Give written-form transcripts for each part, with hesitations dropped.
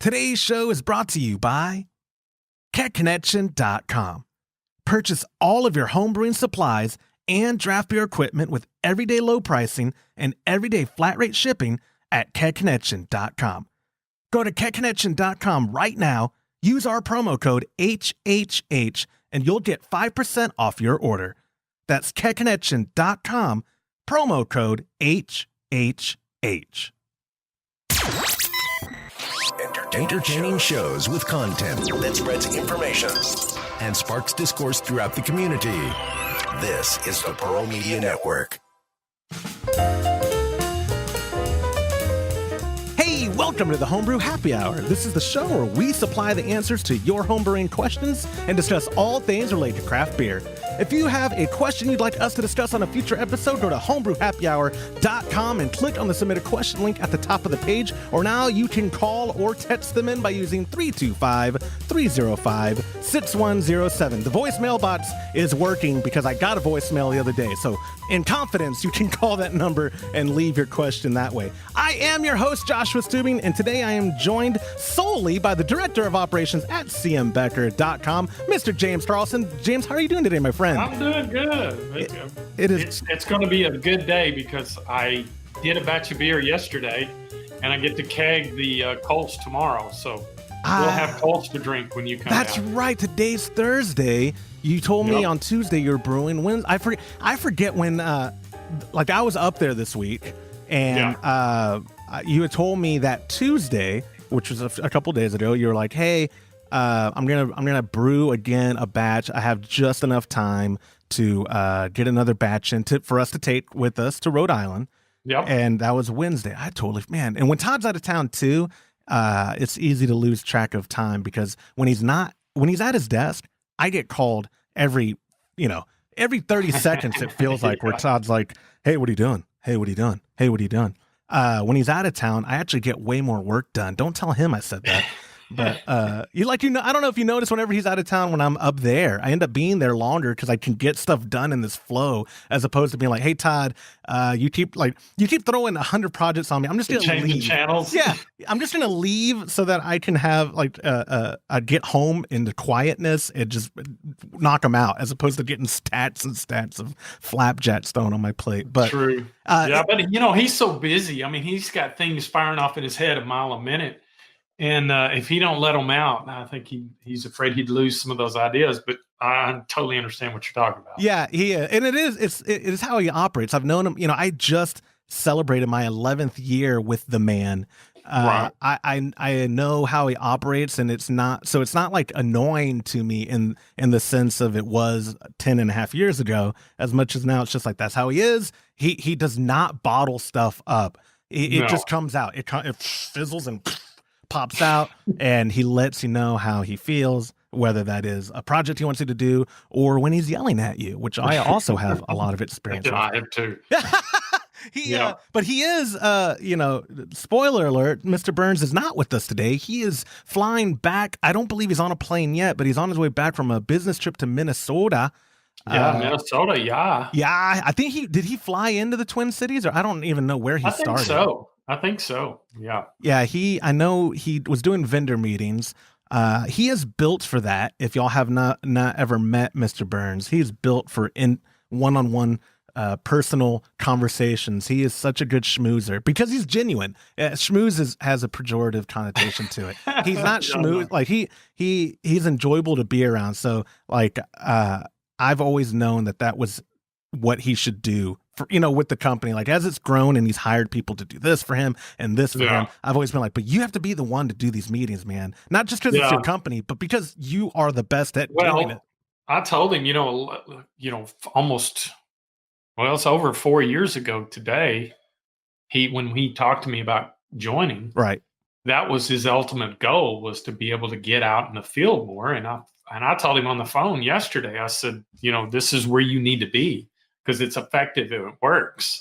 Today's show is brought to you by KetConnection.com. Purchase all of your homebrewing supplies and draft beer equipment with everyday low pricing and everyday flat rate shipping at KetConnection.com. Go to KetConnection.com right now, use our promo code HHH, and you'll get 5% off your order. That's KetConnection.com, promo code HHH. Entertaining shows with content that spreads information and sparks discourse throughout the community. This is the Pearl Media Network. Hey, welcome to the Homebrew Happy Hour. This is the show where we supply the answers to your homebrewing questions and discuss all things related to craft beer. If you have a question you'd like us to discuss on a future episode, go to homebreWhappyhour.com and click on the submit a question link at the top of the page. Or now you can call or text them in by using 325-305-6107. The voicemail box is working because I got a voicemail the other day. So in confidence, you can call that number and leave your question that way. I am your host, Joshua Stubing, and today I am joined solely by the Director of Operations at cmbecker.com, Mr. James Carlson. James, how are you doing today, my friend? I'm doing good. It's going to be a good day because I did a batch of beer yesterday, and I get to keg the Colts tomorrow. So we'll have Colts to drink when you come. That's down. right. Today's Thursday. You told me on Tuesday you're brewing. When I forget when. Like I was up there this week, and you had told me that Tuesday, which was a couple days ago, you were like, "Hey, I'm gonna brew again a batch. I have just enough time to get another batch for us to take with us to Rhode Island." Yep. And that was Wednesday. And when Todd's out of town too, it's easy to lose track of time because when he's at his desk, I get called every 30 seconds. It feels like where Todd's like, "Hey, what are you doing? Hey, what are you doing? Hey, what are you doing?" When he's out of town, I actually get way more work done. Don't tell him I said that. But I don't know if you notice whenever he's out of town, when I'm up there, I end up being there longer because I can get stuff done in this flow, as opposed to being like, "Hey Todd, you keep throwing 100 projects on me. I'm just gonna leave." Channels. Yeah, I'm just gonna leave so that I can have I get home into quietness and just knock them out, as opposed to getting stacks and stacks of flapjacks thrown on my plate. But true. But he's so busy. I mean, he's got things firing off in his head a mile a minute. And if he don't let them out, I think he's afraid he'd lose some of those ideas. But I totally understand what you're talking about. Yeah, and it is how he operates. I've known him. I just celebrated my 11th year with the man. Right. I know how he operates, and it's not like annoying to me in the sense of it was 10 and a half years ago, as much as now it's just like that's how he is. He does not bottle stuff up. It just comes out. It fizzles and pops out, and he lets you know how he feels, whether that is a project he wants you to do or when he's yelling at you, which I also have a lot of experience with. I have too. But he is, spoiler alert, Mr. Burns is not with us today. He is flying back. I don't believe he's on a plane yet, but he's on his way back from a business trip to Minnesota. Minnesota, yeah. Yeah, I think did he fly into the Twin Cities, or I don't even know where he started. I think so. Yeah. Yeah, I know he was doing vendor meetings. He is built for that. If y'all have not ever met Mr. Burns, he's built for one-on-one personal conversations. He is such a good schmoozer because he's genuine. Schmooze has a pejorative connotation to it. He's not schmooze. Like he's enjoyable to be around. So I've always known that was what he should do for, with the company. Like as it's grown and he's hired people to do this for him and this for him, I've always been like, but you have to be the one to do these meetings, man. Not just because it's your company, but because you are the best at doing it. I told him, it's over 4 years ago today. When he talked to me about joining, right, that was his ultimate goal, was to be able to get out in the field more. And I told him on the phone yesterday, I said, this is where you need to be because it's effective and it works.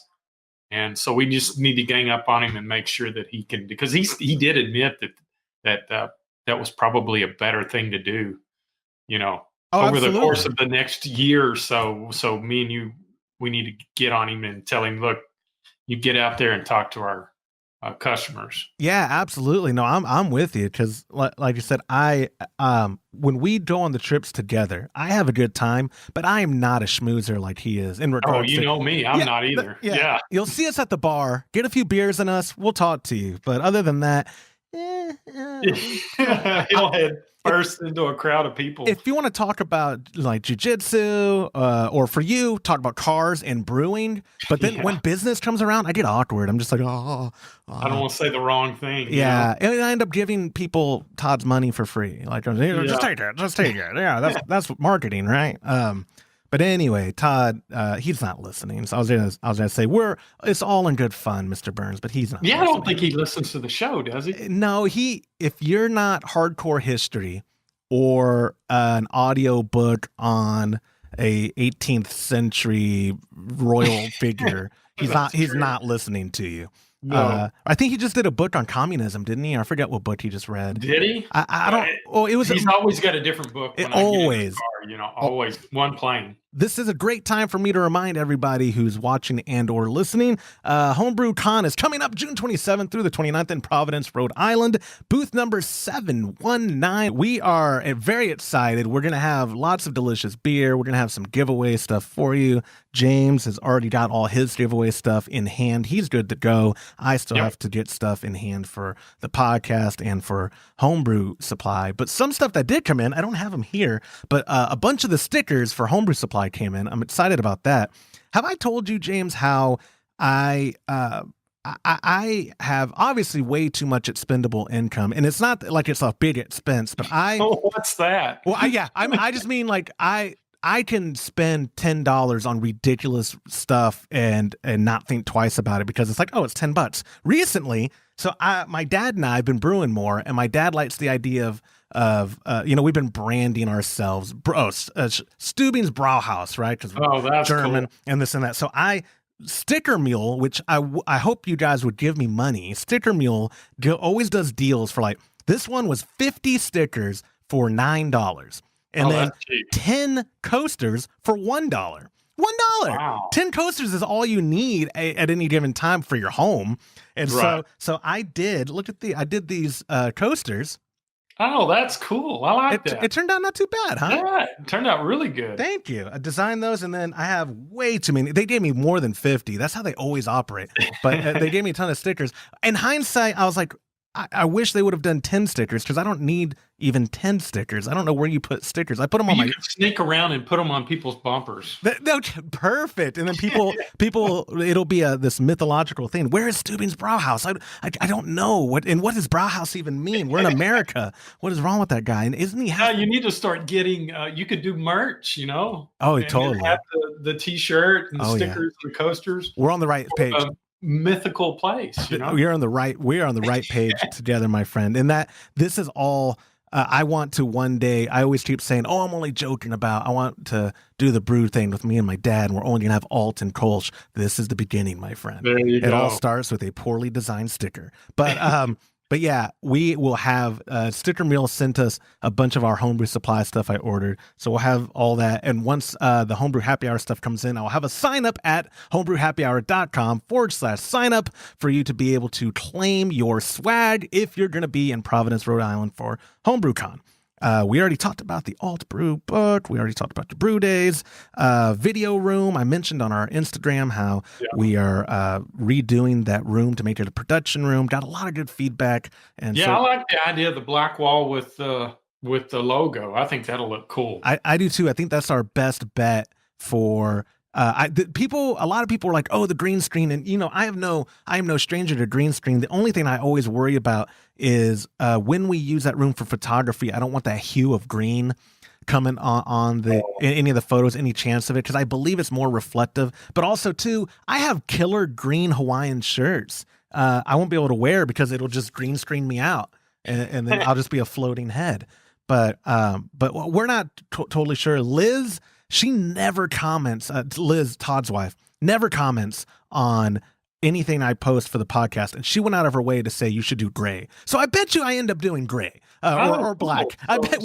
And so we just need to gang up on him and make sure that he can, because he did admit that was probably a better thing to do, over the course of the next year or so. So me and you, we need to get on him and tell him, look, you get out there and talk to our customers. Yeah, absolutely. No, I'm with you because, like you said, when we go on the trips together, I have a good time, but I am not a schmoozer like he is in Oh, regards you to. know me. I'm not either. Yeah. You'll see us at the bar, get a few beers in us, we'll talk to you. But other than that, He'll head first into a crowd of people. if you want to talk about like jujitsu, or for you, talk about cars and brewing, but then when business comes around, I get awkward. I'm just like, I don't want to say the wrong thing. Yeah, and I end up giving people Todd's money for free. Like, just take it. Yeah, that's marketing, right? But anyway, Todd, he's not listening. So I was gonna say it's all in good fun, Mr. Burns, but he's not. Yeah, listening. I don't think he listens to the show, does he? No, if you're not hardcore history or an audio book on a 18th century royal figure, he's not listening to you. No. I think he just did a book on communism, didn't he? I forget what book he just read. Did he? I don't. Oh, it was. He's always got a different book. When always. Always one plane. This is a great time for me to remind everybody who's watching and or listening. HomebrewCon is coming up June 27th through the 29th in Providence, Rhode Island. Booth number 719. We are very excited. We're going to have lots of delicious beer. We're going to have some giveaway stuff for you. James has already got all his giveaway stuff in hand. He's good to go. I still have to get stuff in hand for the podcast and for Homebrew Supply. But some stuff that did come in, I don't have them here, but a bunch of the stickers for Homebrew Supply came in. I'm excited about that. Have I told you, James, how I have obviously way too much expendable income, and it's not like it's a big expense, but what's that? Well, I just mean like I can spend $10 on ridiculous stuff and not think twice about it because it's like, oh, it's $10 recently. So my dad and I have been brewing more, and my dad likes the idea of we've been branding ourselves, Stubing's Brauhaus, right? Because that's German cool. and this and that. So Sticker Mule, which I hope you guys would give me money. Sticker Mule always does deals for like, this one was 50 stickers for $9. And then 10 coasters for $1. $1. Wow. 10 coasters is all you need at any given time for your home. And so I did these coasters. Oh, that's cool. I like that. It turned out not too bad, huh? Yeah, it turned out really good. Thank you. I designed those, and then I have way too many. They gave me more than 50. That's how they always operate. But they gave me a ton of stickers. In hindsight, I was like, I wish they would have done 10 stickers because I don't need even 10 stickers. I don't know where you put stickers. I put them on you can sneak around and put them on people's bumpers. Perfect. And then people, it'll be this mythological thing. Where is Stubing's Brauhaus? I don't know what does Brauhaus even mean? We're in America. What is wrong with that guy? And isn't he? You need to start getting. You could do merch. Oh, totally. Have the T-shirt and the stickers and the coasters. We're on the right page. Mythical place, we're on the right page together, my friend, and that this is all I want to one day. I always keep saying, I'm only joking about, I want to do the brew thing with me and my dad, and we're only gonna have Alt and Kolsch. This is the beginning, my friend. There you go. It all starts with a poorly designed sticker, but yeah, we will have Sticker Mule sent us a bunch of our homebrew supply stuff I ordered. So we'll have all that. And once the Homebrew Happy Hour stuff comes in, I'll have a sign up at hombrewhappyhour.com/sign up for you to be able to claim your swag if you're going to be in Providence, Rhode Island for HomebrewCon. We already talked about the Alt Brew book. We already talked about the brew days, video room. I mentioned on our Instagram how we are redoing that room to make it a production room. Got a lot of good feedback. And I like the idea of the black wall with the logo. I think that'll look cool. I do too. I think that's our best bet for. A lot of people are like, oh, the green screen. And, I am no stranger to green screen. The only thing I always worry about is when we use that room for photography, I don't want that hue of green coming on any of the photos, any chance of it, because I believe it's more reflective. But also, too, I have killer green Hawaiian shirts I won't be able to wear because it'll just green screen me out. And then I'll just be a floating head. But we're not totally sure. Liz, she never comments. Liz, Todd's wife, never comments on anything I post for the podcast, and she went out of her way to say you should do gray. So I bet you I end up doing gray or black. Cool. I bet.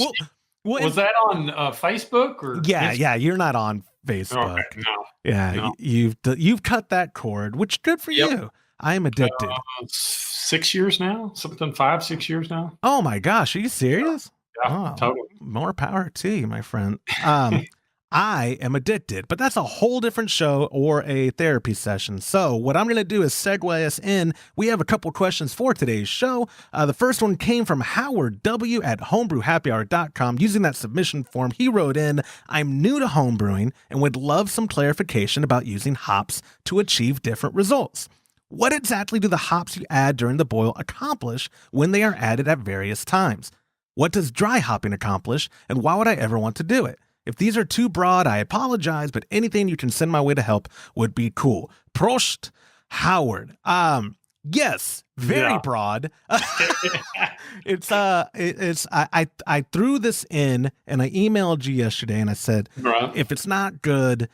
Was that on Facebook or? Yeah. You're not on Facebook. Okay, no. Yeah, no. You've cut that cord, which good for you. I am addicted. 6 years now, something 5, 6 years now. Oh my gosh, are you serious? Yeah, Oh, totally. more power to you, my friend. I am addicted, but that's a whole different show or a therapy session. So what I'm going to do is segue us in. We have a couple questions for today's show. The first one came from Howard W. at homebrew.happyhour.com. Using that submission form, he wrote in, I'm new to homebrewing and would love some clarification about using hops to achieve different results. What exactly do the hops you add during the boil accomplish when they are added at various times? What does dry hopping accomplish, and why would I ever want to do it? If these are too broad, I apologize, but anything you can send my way to help would be cool. Prost, Howard. Yes, very broad. I threw this in and I emailed you yesterday and I said, if it's not good,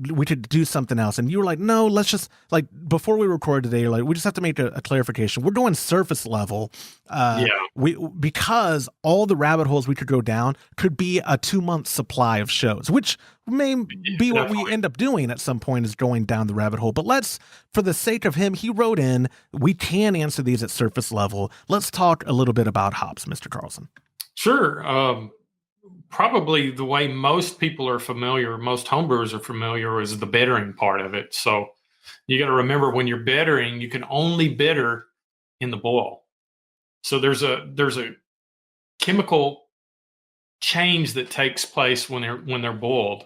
we could do something else. And you were like, no, let's just, like, before we record today, you're like, we just have to make a clarification. We're going surface level. Because all the rabbit holes we could go down could be a 2-month supply of shows, which may be what we end up doing at some point, is going down the rabbit hole. But let's, for the sake of him, he wrote in, we can answer these at surface level. Let's talk a little bit about hops, Mr. Carlson. Sure. Probably the way most people are familiar, most homebrewers are familiar, is the bittering part of it. So you got to remember, when you're bittering, you can only bitter in the boil. So there's a chemical change that takes place when they're boiled,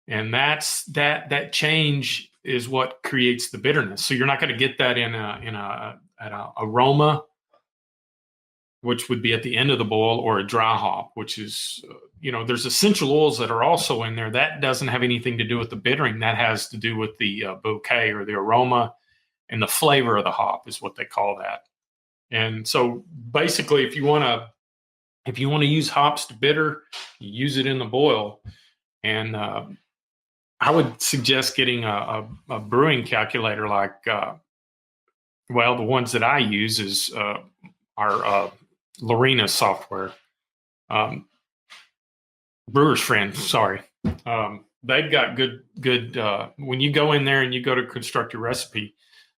and that change is what creates the bitterness. So you're not going to get that in an aroma, which would be at the end of the boil, or a dry hop, which is, there's essential oils that are also in there. That doesn't have anything to do with the bittering. That has to do with the bouquet, or the aroma, and the flavor of the hop is what they call that. And so basically, if you want to use hops to bitter, you use it in the boil. And I would suggest getting a brewing calculator, like, the ones that I use is our Lorena software. Brewer's Friend, sorry. They've got good. When you go in there and you go to construct your recipe,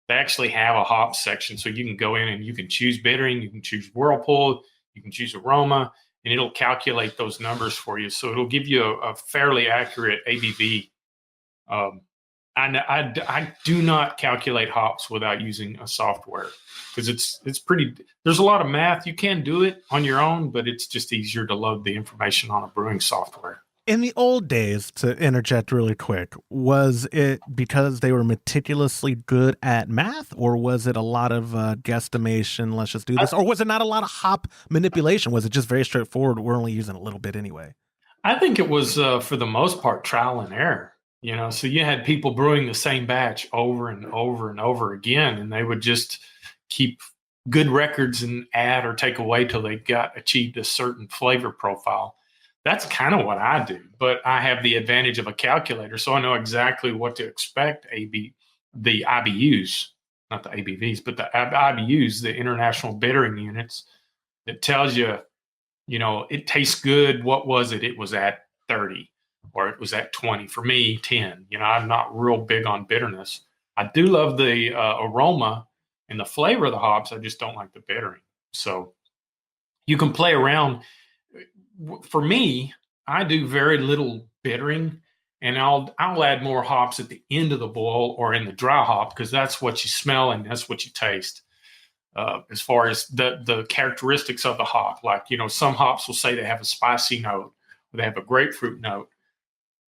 they actually have a hop section, so you can go in and you can choose bittering, you can choose whirlpool, you can choose aroma, and it'll calculate those numbers for you. So it'll give you a fairly accurate ABV. I do not calculate hops without using a software, because it's pretty. There's a lot of math. You can do it on your own, but it's just easier to load the information on a brewing software. In the old days, to interject really quick, was it because they were meticulously good at math, or was it a lot of guesstimation, let's just do this, or was it not a lot of hop manipulation? Was it just very straightforward, we're only using a little bit anyway? I think it was, for the most part, trial and error. So you had people brewing the same batch over and over and over again, and they would just keep good records and add or take away till they achieved a certain flavor profile. That's kind of what I do, but I have the advantage of a calculator, so I know exactly what to expect. The IBUs, not the ABVs, but the IBUs, the International Bittering Units. It tells you, it tastes good. What was it? It was at 30, or it was at 20. For me, 10. I'm not real big on bitterness. I do love the aroma and the flavor of the hops. I just don't like the bittering. So you can play around. For me, I do very little bittering, and I'll add more hops at the end of the boil or in the dry hop, because that's what you smell and that's what you taste. As far as the characteristics of the hop, like, some hops will say they have a spicy note, or they have a grapefruit note.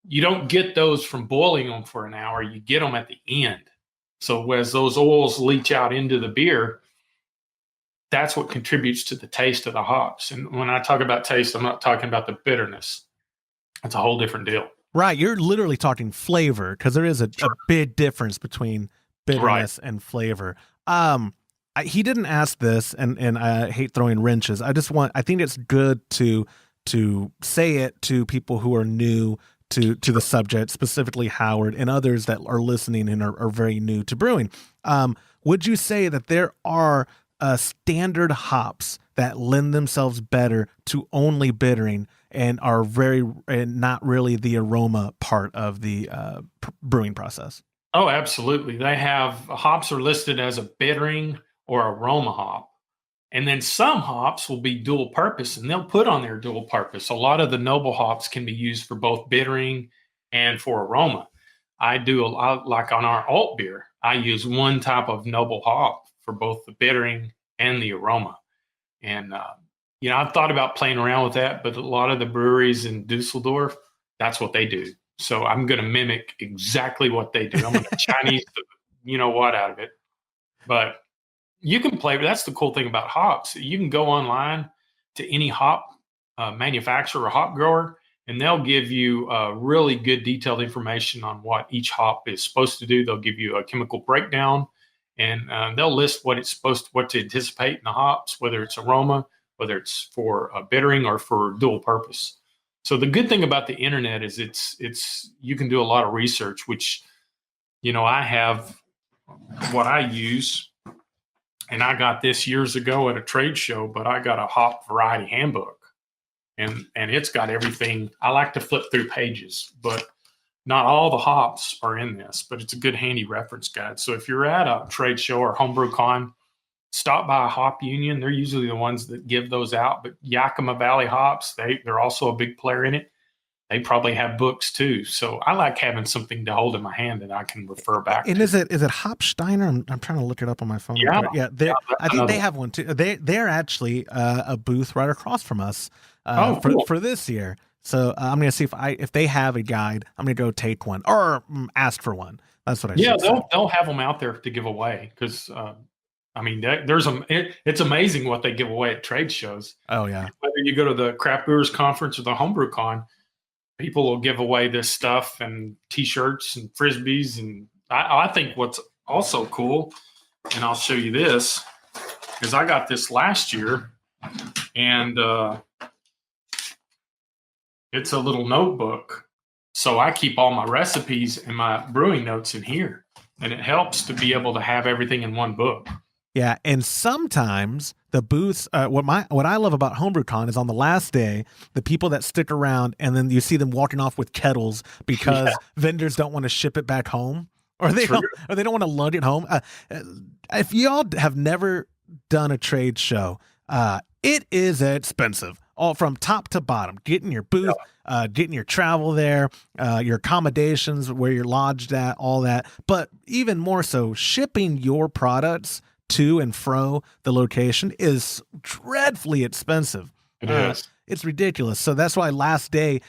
You don't get those from boiling them for an hour. You get them at the end. So as those oils leach out into the beer, that's what contributes to the taste of the hops. And when I talk about taste, I'm not talking about the bitterness. It's a whole different deal. Right. You're literally talking flavor, because there is a big difference between bitterness and flavor. He didn't ask this, and I hate throwing wrenches. I think it's good to say it to people who are new to the subject, specifically Howard and others that are listening and are very new to brewing. Would you say that there are standard hops that lend themselves better to only bittering and are not really the aroma part of the brewing process? Oh, absolutely. They have hops are listed as a bittering or aroma hop. And then some hops will be dual purpose, and they'll put on their dual purpose. A lot of the noble hops can be used for both bittering and for aroma. I do a lot, like on our alt beer, I use one type of noble hop for both the bittering and the aroma. And, I've thought about playing around with that, but a lot of the breweries in Dusseldorf, that's what they do. So I'm going to mimic exactly what they do. I'm going to Chinese what out of it. But you can play, but that's the cool thing about hops. You can go online to any hop manufacturer or hop grower, and they'll give you really good detailed information on what each hop is supposed to do. They'll give you a chemical breakdown, and they'll list what to anticipate in the hops, whether it's aroma, whether it's for bittering or for dual purpose. So the good thing about the internet is it's you can do a lot of research, which I have what I use. And I got this years ago at a trade show, but I got a hop variety handbook, and it's got everything. I like to flip through pages, but not all the hops are in this, but it's a good handy reference guide. So if you're at a trade show or HomebrewCon, stop by a hop union. They're usually the ones that give those out, but Yakima Valley hops, they're also a big player in it. They probably have books too. So I like having something to hold in my hand that I can refer back and to. Is it Hopsteiner? I'm trying to look it up on my phone. Yeah. I think they have one too. They're actually a booth right across from us cool. for this year. So I'm going to see if they have a guide. I'm going to go take one or ask for one. That's what I should say. They'll have them out there to give away because it's amazing what they give away at trade shows. Oh yeah. Whether you go to the Craft Brewers Conference or the HomebrewCon, people will give away this stuff and T-shirts and Frisbees. And I think what's also cool, and I'll show you this, is I got this last year, and it's a little notebook. So I keep all my recipes and my brewing notes in here, and it helps to be able to have everything in one book. Yeah, and sometimes the booths. What I love about HomebrewCon is on the last day, the people that stick around, and then you see them walking off with kettles because vendors don't want to ship it back home, or they don't want to lug it home. If y'all have never done a trade show, it is expensive, all from top to bottom. Getting your booth, getting your travel there, your accommodations, where you're lodged at, all that. But even more so, shipping your products to and fro the location is dreadfully expensive. It is. It's ridiculous. So that's why last day,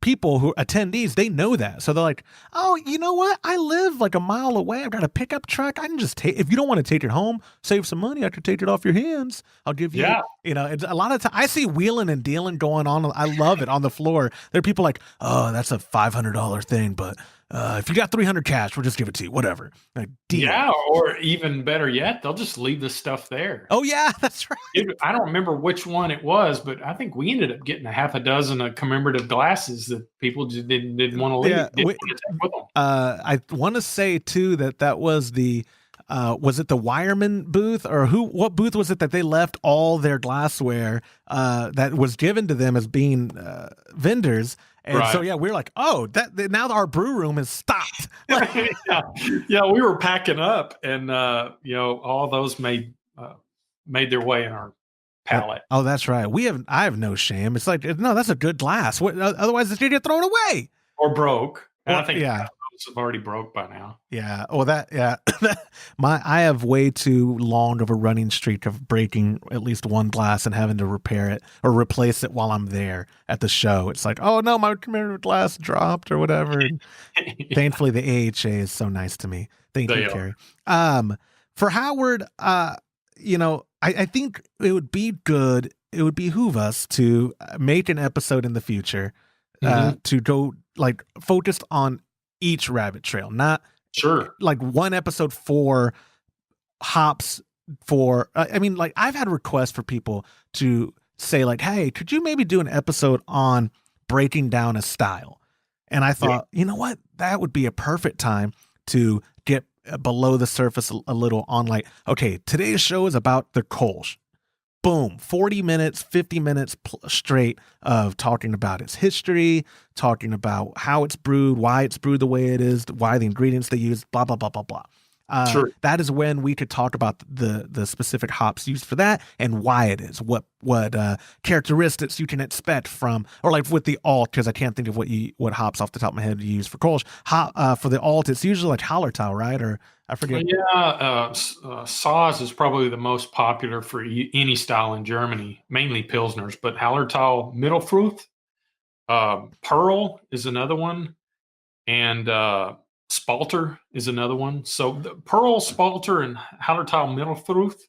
people who attendees, they know that. So they're like, oh, you know what? I live like a mile away. I've got a pickup truck. I can just take, if you don't want to take it home, save some money. I could take it off your hands. I'll give you, it's a lot of time. I see wheeling and dealing going on. I love it on the floor. There are people like, oh, that's a $500 thing, but if you got 300 cash, we'll just give it to you. Whatever. Like, deal. Yeah, or even better yet, they'll just leave the stuff there. Oh yeah, that's right. I don't remember which one it was, but I think we ended up getting a half a dozen of commemorative glasses that people just didn't want to leave. Yeah, Didn't want to take with them. I want to say too that was the was it the Wireman booth, or what booth was it that they left all their glassware that was given to them as being vendors? And so we're like, oh, now our brew room is stocked. yeah, we were packing up, and all those made their way in our pallet. Oh, that's right. I have no shame. It's like, no, that's a good glass. Otherwise, it's gonna get thrown away Or broke. And I think yeah. those have already broke by now. Yeah. Oh, I have way too long of a running streak of breaking at least one glass and having to repair it or replace it while I'm there at the show. It's like, oh no, my commemorative glass dropped or whatever. Thankfully, the AHA is so nice to me. Thank you, Carrie. For Howard, I think it would be good. It would behoove us to make an episode in the future to go like focused on each rabbit trail, not like one episode for hops for, I've had requests for people to say like, hey, could you maybe do an episode on breaking down a style? And I thought, you know what, that would be a perfect time to get below the surface a little on like, okay, today's show is about the Kolsch. Boom, 40 minutes, 50 minutes straight of talking about its history, talking about how it's brewed, why it's brewed the way it is, why the ingredients they use, blah, blah, blah, blah, blah. Sure. That is when we could talk about the specific hops used for that and why it is, what characteristics you can expect from, or like with the alt, because I can't think of what hops off the top of my head you use for Kolsch. For the alt, it's usually like Hallertau, right? Or I forget. Saaz is probably the most popular for any style in Germany, mainly Pilsners, but Hallertau Mittelfrucht, Pearl is another one, and Spalter is another one. So the Pearl, Spalter, and Hallertau Mittelfrucht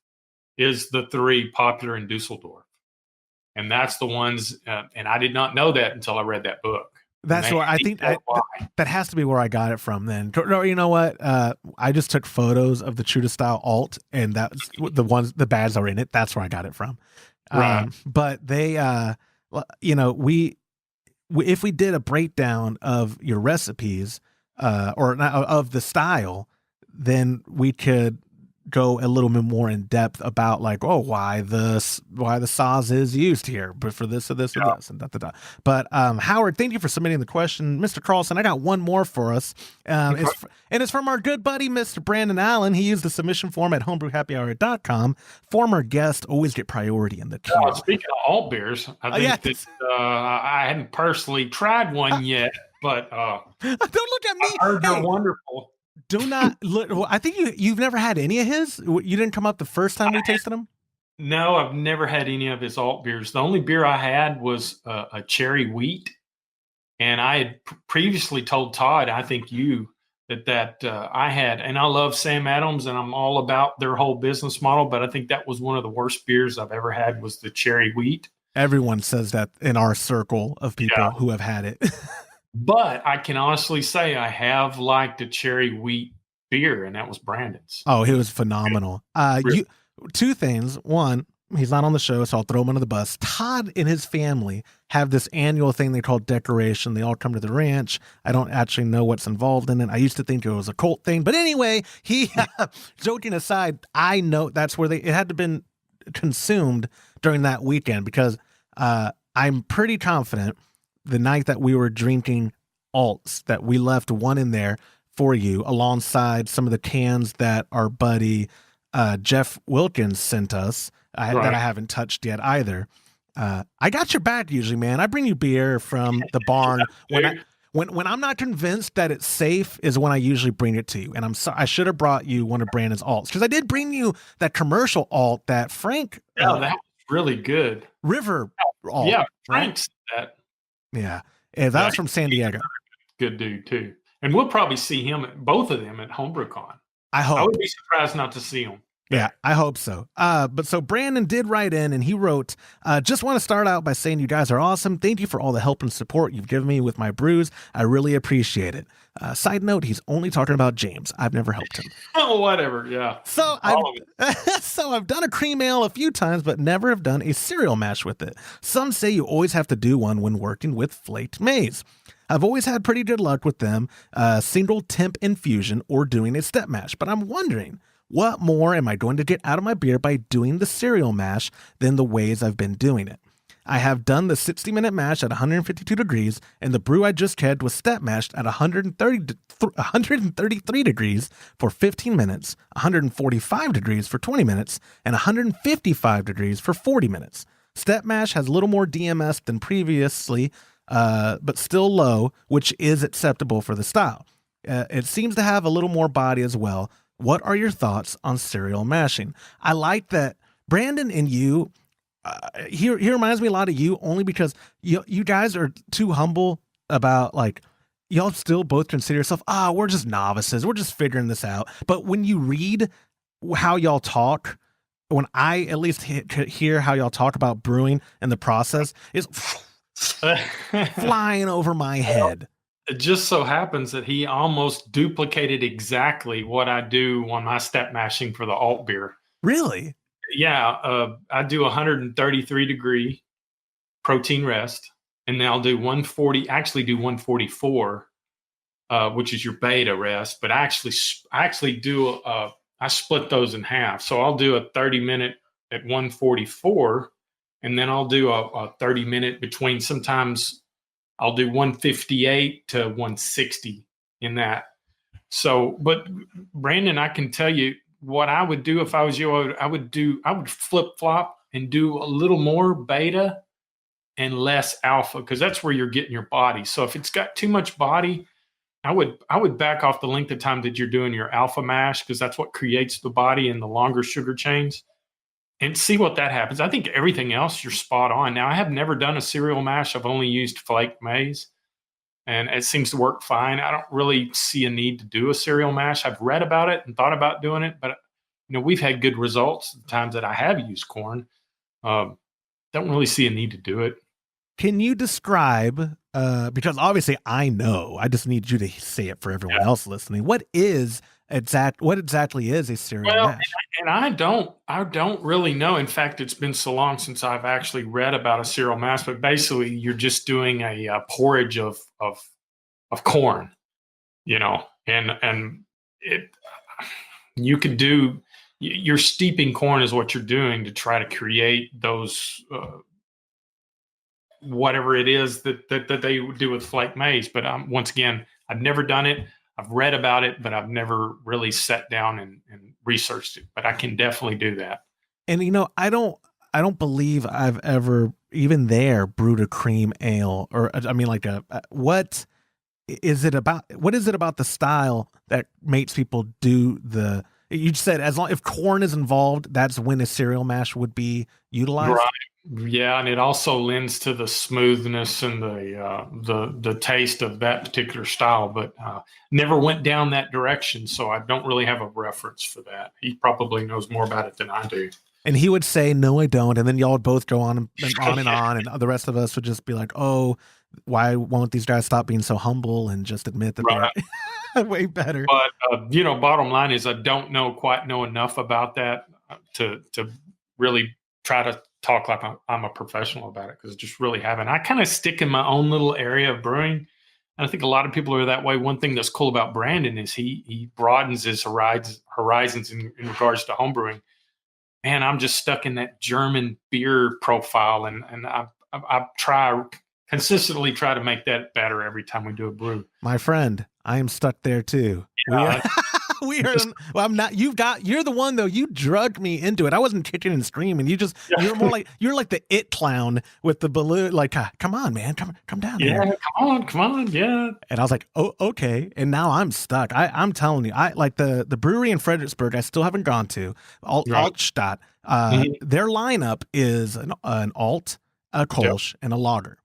is the three popular in Dusseldorf. And that's the ones, and I did not know that until I read that book. That's where I think that has to be where I got it from then. Or you know what? I just took photos of the Truda style alt, and that's the bags are in it. That's where I got it from. Right. But they, we if we did a breakdown of your recipes, or of the style, then we could go a little bit more in depth about like, why the Saaz is used here, but for this or this or this and da. But Howard, thank you for submitting the question. Mr. Carlson, I got one more for us. It's from our good buddy, Mr. Brandon Allen. He used the submission form at homebrewhappyhour.com. Former guests always get priority in the queue. Speaking of alt beers, I think I hadn't personally tried one yet, but don't look at me. I heard they're wonderful. Do not look. I think you've never had any of his. You didn't come up the first time we tasted them. No, I've never had any of his alt beers. The only beer I had was a cherry wheat, and I had previously told Todd, I think you, that I had, and I love Sam Adams, and I'm all about their whole business model. But I think that was one of the worst beers I've ever had was the cherry wheat. Everyone says that in our circle of people who have had it. But I can honestly say I have liked a cherry wheat beer, and that was Brandon's. Oh, he was phenomenal. Two things. One, he's not on the show, so I'll throw him under the bus. Todd and his family have this annual thing they call decoration. They all come to the ranch. I don't actually know what's involved in it. I used to think it was a cult thing. But anyway, joking aside, I know that's where it had to been consumed during that weekend, because I'm pretty confident the night that we were drinking alts that we left one in there for you alongside some of the cans that our buddy Jeff Wilkins sent us that I haven't touched yet either. I got your back usually, man. I bring you beer from the barn when I'm not convinced that it's safe is when I usually bring it to you. And I'm sorry, I should have brought you one of Brandon's alts, because I did bring you that commercial alt that Frank. Yeah, that was really good. River alt. Yeah, Frank's that. Yeah, that was from San Diego. Good dude too, and we'll probably see both of them at HomebrewCon. I hope. I would be surprised not to see him. Yeah, I hope so. But so Brandon did write in, and he wrote, just want to start out by saying you guys are awesome. Thank you for all the help and support you've given me with my brews. I really appreciate it. Side note, he's only talking about James. I've never helped him. Oh, whatever. Yeah. So I've done a cream ale a few times, but never have done a cereal mash with it. Some say you always have to do one when working with flaked maize. I've always had pretty good luck with them, single temp infusion or doing a step mash, but I'm wondering, what more am I going to get out of my beer by doing the cereal mash than the ways I've been doing it? I have done the 60-minute mash at 152 degrees, and the brew I just had was step mashed at 133 degrees for 15 minutes, 145 degrees for 20 minutes, and 155 degrees for 40 minutes. Step mash has a little more DMS than previously, but still low, which is acceptable for the style. It seems to have a little more body as well. What are your thoughts on cereal mashing? I like that Brandon and you, he reminds me a lot of you, only because you guys are too humble about, like, y'all still both consider yourself, we're just novices. We're just figuring this out. But when you read how y'all talk, when I at least hear how y'all talk about brewing and the process, is flying over my head. It just so happens that he almost duplicated exactly what I do on my step mashing for the alt beer. Really? Yeah. I do 133 degree protein rest, and then I'll do 144, which is your beta rest. But I actually do, I split those in half. So I'll do a 30-minute at 144, and then I'll do a 30-minute between. Sometimes I'll do 158 to 160 in that. So, but Brandon, I can tell you what I would do if I was you. I would flip flop and do a little more beta and less alpha, because that's where you're getting your body. So if it's got too much body, I would back off the length of time that you're doing your alpha mash, because that's what creates the body and the longer sugar chains, and see what that happens. I think everything else you're spot on. Now, I have never done a cereal mash. I've only used flake maize, and it seems to work fine. I don't really see a need to do a cereal mash. I've read about it and thought about doing it, but we've had good results the times that I have used corn. Don't really see a need to do it. Can you describe, because obviously I know, I just need you to say it for everyone else listening. What exactly is a cereal mash? And I don't really know. In fact, it's been so long since I've actually read about a cereal mash, but basically you're just doing a porridge of corn, and you could do, you're steeping corn is what you're doing to try to create those, whatever it is that they do with flake maize. But once again, I've never done it. I've read about it, but I've never really sat down and researched it. But I can definitely do that. And I don't believe I've ever even brewed a cream ale, or like what is it about? What is it about the style that makes people do the? You said if corn is involved, that's when a cereal mash would be utilized. Right. Yeah, and it also lends to the smoothness and the taste of that particular style, but never went down that direction, so I don't really have a reference for that. He probably knows more about it than I do. And he would say, "No, I don't," and then y'all would both go on and on, and the rest of us would just be like, "Oh, why won't these guys stop being so humble and just admit that they're way better?" But bottom line is, I don't quite know enough about that to really try to talk like I'm a professional about it, because I just really haven't. I kind of stick in my own little area of brewing, and I think a lot of people are that way. One thing that's cool about Brandon is he broadens his horizons in regards to homebrewing. Man, I'm just stuck in that German beer profile, and I consistently try to make that better every time we do a brew. My friend, I am stuck there too. We are. Well, I'm not. You're the one though. You drugged me into it. I wasn't kicking and screaming. You're more like the it clown with the balloon. Like, come on, man, come down here. Yeah, come on, yeah. And I was like, oh, okay. And now I'm stuck. I'm telling you, I like the brewery in Fredericksburg. I still haven't gone to Altstadt. Their lineup is an alt, a Kolsch, and a lager.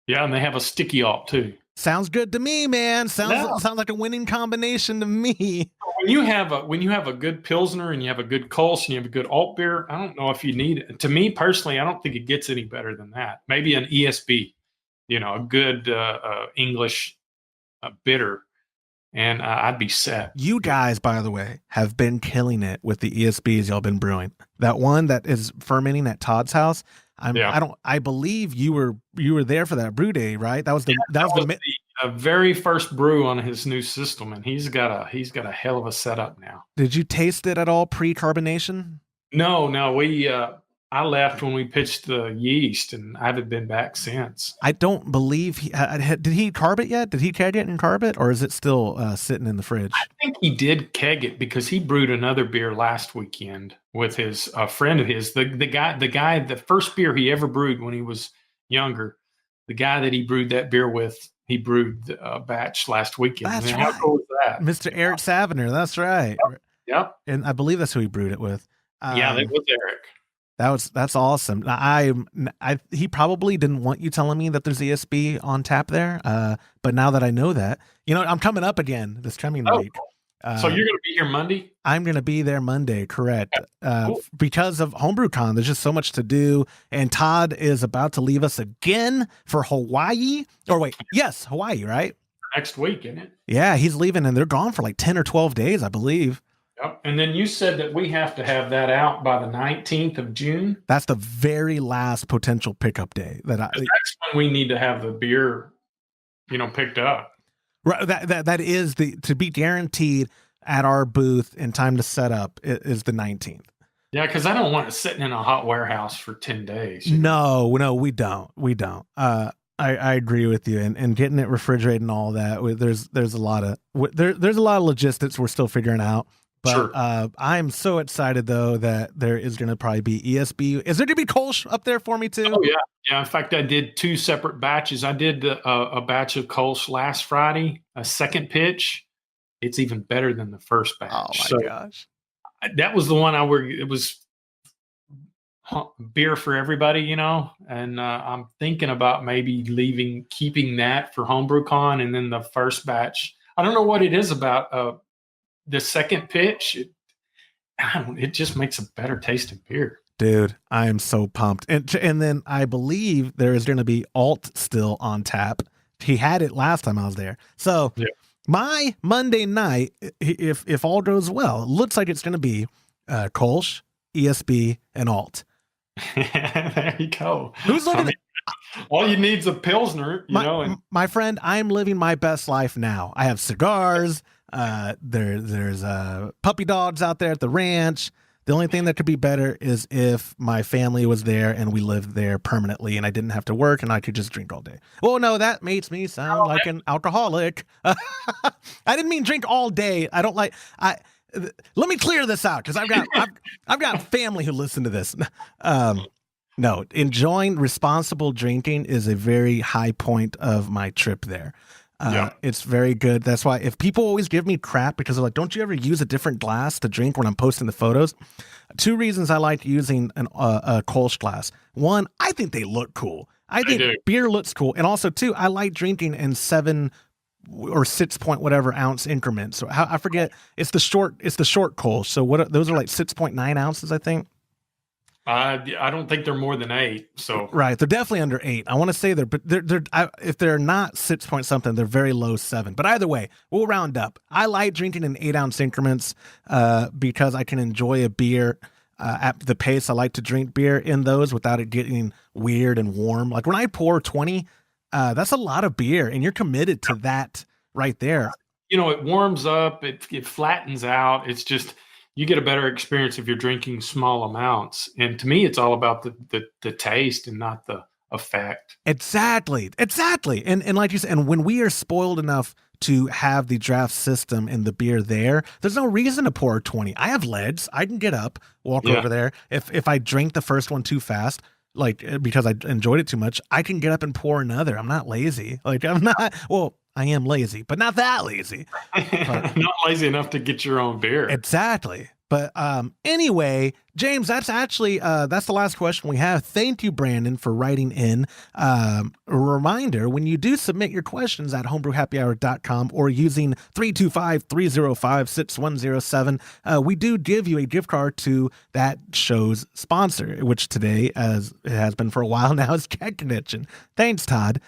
Yeah, and they have a sticky alt too. Sounds good to me, man. Sounds like a winning combination to me. When you have a good Pilsner and you have a good Kolsch and you have a good alt beer, I don't know if you need it. To me personally, I don't think it gets any better than that. Maybe an ESB, a good English bitter, and I'd be set. You guys, by the way, have been killing it with the ESBs y'all been brewing. That one that is fermenting at Todd's house. I believe you were there for that brew day, right? That was the very first brew on his new system, and he's got a hell of a setup now. Did you taste it at all pre-carbonation? No, I left when we pitched the yeast, and I haven't been back since. I don't believe did he carb it yet? Did he keg it and carb it, or is it still sitting in the fridge? I think he did keg it, because he brewed another beer last weekend with his friend of his. The first beer he ever brewed when he was younger, the guy that he brewed that beer with, he brewed a batch last weekend. That's right. How cool is that? Mr. Eric Saviner, that's right. Yep. And I believe that's who he brewed it with. Yeah, that was Eric. That's awesome. He probably didn't want you telling me that there's ESB on tap there. But now that I know that, I'm coming up again this coming week. So you're going to be here Monday? I'm going to be there Monday, correct. Cool. Because of HomebrewCon, there's just so much to do. And Todd is about to leave us again for Hawaii. Hawaii, right? Next week, isn't it? Yeah, he's leaving, and they're gone for like 10 or 12 days, I believe. Yep. And then you said that we have to have that out by the 19th of June. That's the very last potential pickup day. That's when we need to have the beer, picked up. Right. That is to be guaranteed at our booth in time to set up is the 19th. Yeah, because I don't want it sitting in a hot warehouse for 10 days. No, we don't. I agree with you, and getting it refrigerated and all that. There's a lot of there's a lot of logistics we're still figuring out. But Sure. I'm so excited though that there is going to probably be ESB. Is there going to be Kolsch up there for me too? Oh yeah. In fact, I did 2 separate batches. I did a batch of Kolsch last Friday, a second pitch. It's even better than the first batch. Oh my gosh, that was the one it was beer for everybody, and I'm thinking about maybe keeping that for HomebrewCon, and then the first batch. I don't know what it is about the second pitch. It just makes a better tasting beer. dude, I am so pumped. And then I believe there is going to be Alt still on tap. He had it last time I was there. So Yeah. my Monday night, if all goes well, it looks like it's going to be Kolsch, ESB, and Alt. There you go. Who's looking? All you need is a Pilsner, my friend, I'm living my best life now. I have cigars. There's puppy dogs out there at the ranch. The only thing that could be better is if my family was there and we lived there permanently and I didn't have to work and I could just drink all day. Well, no, that makes me sound like an alcoholic. I didn't mean drink all day. I don't like. Let me clear this out because I've got family who listen to this. No, enjoying responsible drinking is a very high point of my trip there. It's very good. That's why if people always give me crap because they're like, don't you ever use a different glass to drink when I'm posting the photos? 2 reasons I like using a Kolsch glass. 1, I think they look cool. I think beer looks cool. And also 2, I like drinking in 7 or 6 point whatever ounce increments. So I forget. It's the short Kolsch. So those are like 6.9 ounces, I think. I don't think they're more than 8. So right, they're definitely under 8. I want to say they're if they're not 6 point something, they're very low 7. But either way, we'll round up. I like drinking in 8 ounce increments because I can enjoy a beer at the pace I like to drink beer in those without it getting weird and warm. Like when I pour 20, that's a lot of beer, and you're committed to that right there. It warms up, it flattens out. It's just. You get a better experience if you're drinking small amounts. And to me, it's all about the taste and not the effect. Exactly. And like you said, and when we are spoiled enough to have the draft system and the beer there's no reason to pour 20. I have legs. I can get up, walk over there. If I drink the first one too fast, like because I enjoyed it too much, I can get up and pour another. I'm not lazy. Like I'm not, well, I am lazy, but not that lazy. Not lazy enough to get your own beer. Exactly. But anyway, James, that's actually that's the last question we have. Thank you, Brandon, for writing in. A reminder, when you do submit your questions at homebrewhappyhour.com or using 325-305-6107, we do give you a gift card to that show's sponsor, which today, as it has been for a while now, is Keg Connection. Thanks, Todd.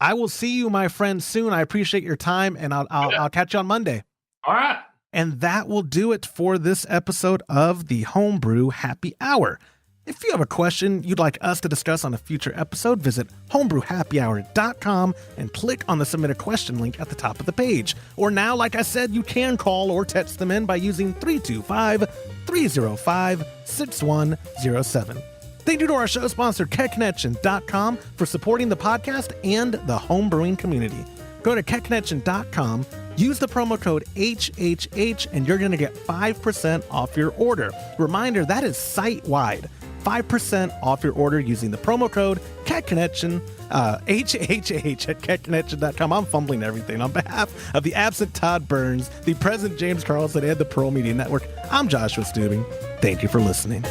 I will see you, my friend, soon. I appreciate your time, and I'll catch you on Monday. All right. And that will do it for this episode of the Homebrew Happy Hour. If you have a question you'd like us to discuss on a future episode, visit homebrew.happyhour.com and click on the Submit a Question link at the top of the page. Or now, like I said, you can call or text them in by using 325-305-6107. Thank you to our show sponsor, kegconnection.com, for supporting the podcast and the homebrewing community. Go to kegconnection.com, use the promo code HHH, and you're going to get 5% off your order. Reminder, that is site-wide. 5% off your order using the promo code KegConnection, HHH at kegconnection.com. I'm fumbling everything. On behalf of the absent Todd Burns, the present James Carlson, and the Pearl Media Network, I'm Joshua Stubing. Thank you for listening.